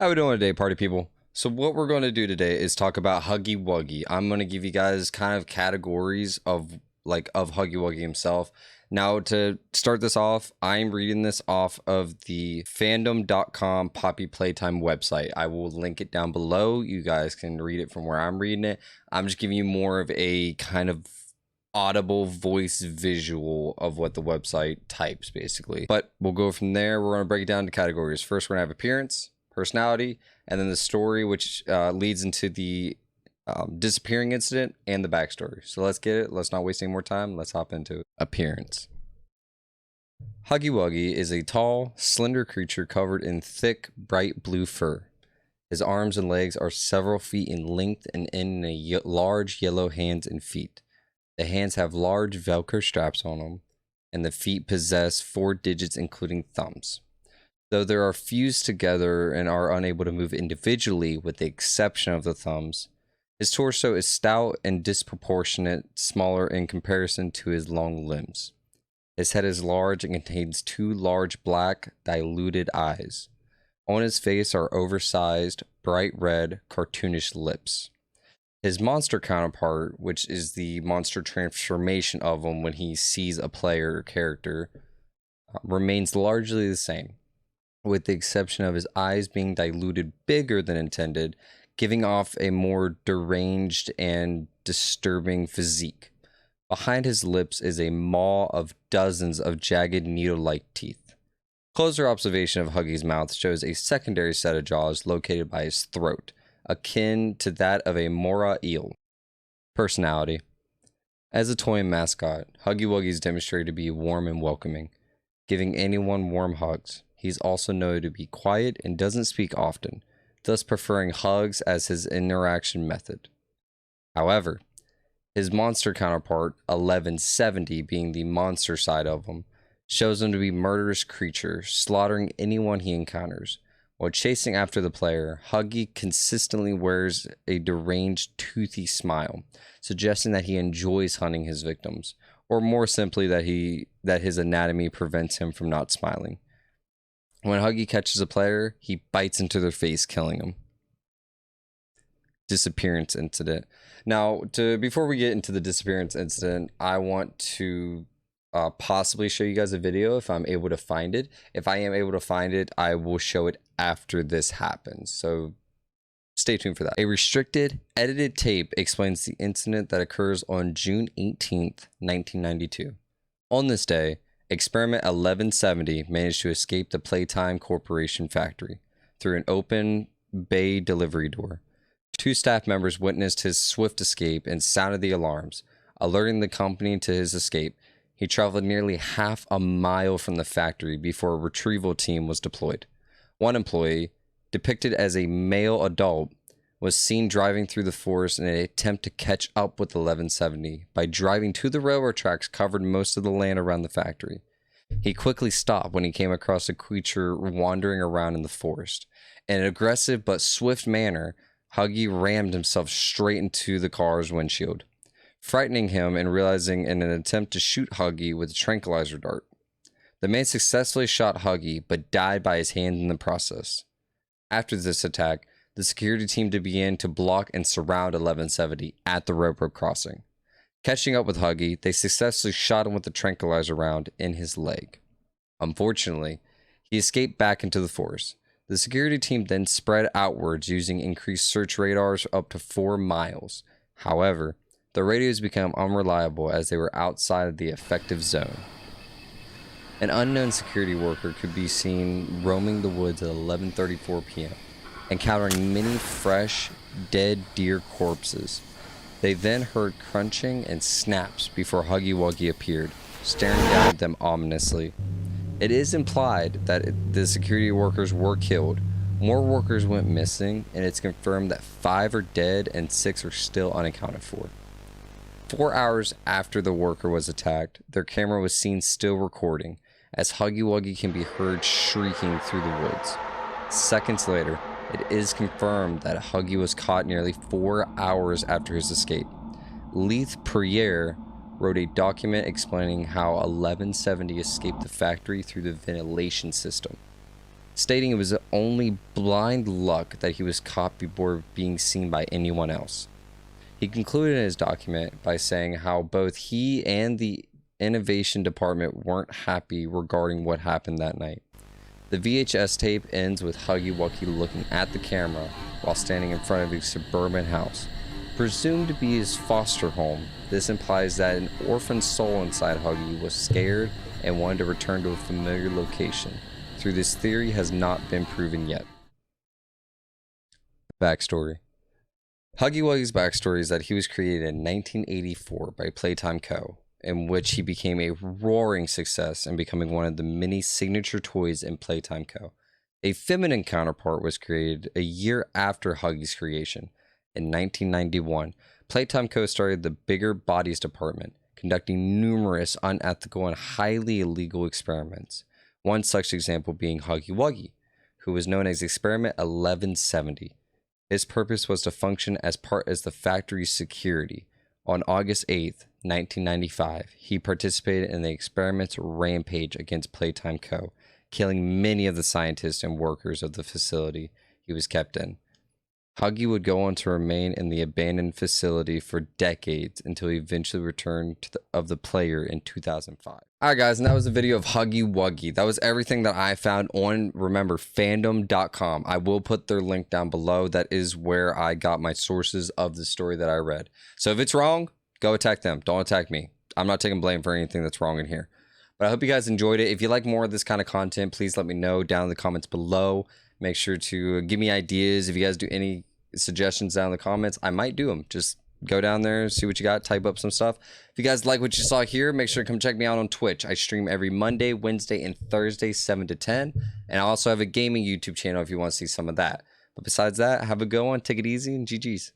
How we doing today, party people? So what we're going to do today is talk about Huggy Wuggy. I'm going to give you guys kind of categories of Huggy Wuggy himself. Now to start this off, I'm reading this off of the fandom.com Poppy Playtime website. I will link it down below. You guys can read it from where I'm reading it. I'm just giving you more of a kind of audible voice visual of what the website types basically. But we'll go from there. We're going to break it down to categories. First, we're going to have appearance, personality, and then the story, which leads into the disappearing incident and the backstory. So let's get it. Let's not waste any more time. Let's hop into it. Appearance. Huggy Wuggy is a tall, slender creature covered in thick, bright blue fur. His arms and legs are several feet in length and end in large yellow hands and feet. The hands have large Velcro straps on them, and the feet possess 4 digits including thumbs. Though they are fused together and are unable to move individually with the exception of the thumbs, his torso is stout and disproportionate, smaller in comparison to his long limbs. His head is large and contains 2 large black, diluted eyes. On his face are oversized, bright red, cartoonish lips. His monster counterpart, which is the monster transformation of him when he sees a player or character, remains largely the same, with the exception of his eyes being diluted bigger than intended, giving off a more deranged and disturbing physique. Behind his lips is a maw of dozens of jagged needle-like teeth. Closer observation of Huggy's mouth shows a secondary set of jaws located by his throat, akin to that of a mora eel. Personality. As a toy mascot, Huggy Wuggy is demonstrated to be warm and welcoming, giving anyone warm hugs. He's also known to be quiet and doesn't speak often, thus preferring hugs as his interaction method. However, his monster counterpart, 1170, being the monster side of him, shows him to be a murderous creature, slaughtering anyone he encounters. While chasing after the player, Huggy consistently wears a deranged, toothy smile, suggesting that he enjoys hunting his victims, or more simply that his anatomy prevents him from not smiling. When Huggy catches a player, he bites into their face, killing them. Disappearance incident. Now, before we get into the disappearance incident, I want to possibly show you guys a video if I'm able to find it. If I am able to find it, I will show it after this happens. So stay tuned for that. A restricted, edited tape explains the incident that occurs on June 18th, 1992. On this day, Experiment 1170 managed to escape the Playtime Corporation factory through an open bay delivery door. 2 staff members witnessed his swift escape and sounded the alarms, alerting the company to his escape. He traveled nearly half a mile from the factory before a retrieval team was deployed. One employee, depicted as a male adult, was seen driving through the forest in an attempt to catch up with 1170 by driving to the railroad tracks covered most of the land around the factory. He quickly stopped when he came across a creature wandering around in the forest. In an aggressive but swift manner, Huggy rammed himself straight into the car's windshield, frightening him and realizing in an attempt to shoot Huggy with a tranquilizer dart. The man successfully shot Huggy but died by his hand in the process. After this attack, the security team began to block and surround 1170 at the railroad crossing. Catching up with Huggy, they successfully shot him with a tranquilizer round in his leg. Unfortunately, he escaped back into the forest. The security team then spread outwards using increased search radars up to 4 miles. However, the radios became unreliable as they were outside of the effective zone. An unknown security worker could be seen roaming the woods at 11:34 p.m., encountering many fresh, dead deer corpses. They then heard crunching and snaps before Huggy Wuggy appeared, staring down at them ominously. It is implied that the security workers were killed. More workers went missing, and it's confirmed that 5 are dead and 6 are still unaccounted for. 4 hours after the worker was attacked, their camera was seen still recording, as Huggy Wuggy can be heard shrieking through the woods. Seconds later, it is confirmed that Huggy was caught nearly 4 hours after his escape. Leith Perrier wrote a document explaining how 1170 escaped the factory through the ventilation system. stating it was only blind luck that he was caught before being seen by anyone else. He concluded in his document by saying how both he and the innovation department weren't happy regarding what happened that night. The VHS tape ends with Huggy Wuggy looking at the camera while standing in front of a suburban house, presumed to be his foster home. This implies that an orphan soul inside Huggy was scared and wanted to return to a familiar location. Though this theory has not been proven yet. Backstory. Huggy Wuggy's backstory is that he was created in 1984 by Playtime Co., in which he became a roaring success and becoming one of the many signature toys in Playtime Co. A feminine counterpart was created a year after Huggy's creation. In 1991, Playtime Co. started the Bigger Bodies department, conducting numerous unethical and highly illegal experiments. One such example being Huggy Wuggy, who was known as Experiment 1170. His purpose was to function as part as the factory's security. On August 8th, 1995, he participated in the experiment's rampage against Playtime Co., killing many of the scientists and workers of the facility he was kept in. Huggy would go on to remain in the abandoned facility for decades until he eventually returned to the player in 2005. Alright guys, and that was a video of Huggy Wuggy. That was everything that I found on, remember, fandom.com. I will put their link down below. That is where I got my sources of the story that I read. So if it's wrong, go attack them. Don't attack me. I'm not taking blame for anything that's wrong in here. But I hope you guys enjoyed it. If you like more of this kind of content, please let me know down in the comments below. Make sure to give me ideas. If you guys do any suggestions down in the comments, I might do them. Just go down there, see what you got, type up some stuff. If you guys like what you saw here, make sure to come check me out on Twitch. I stream every Monday, Wednesday, and Thursday, 7 to 10. And I also have a gaming YouTube channel if you want to see some of that. But besides that, have a good one, take it easy, and GG's.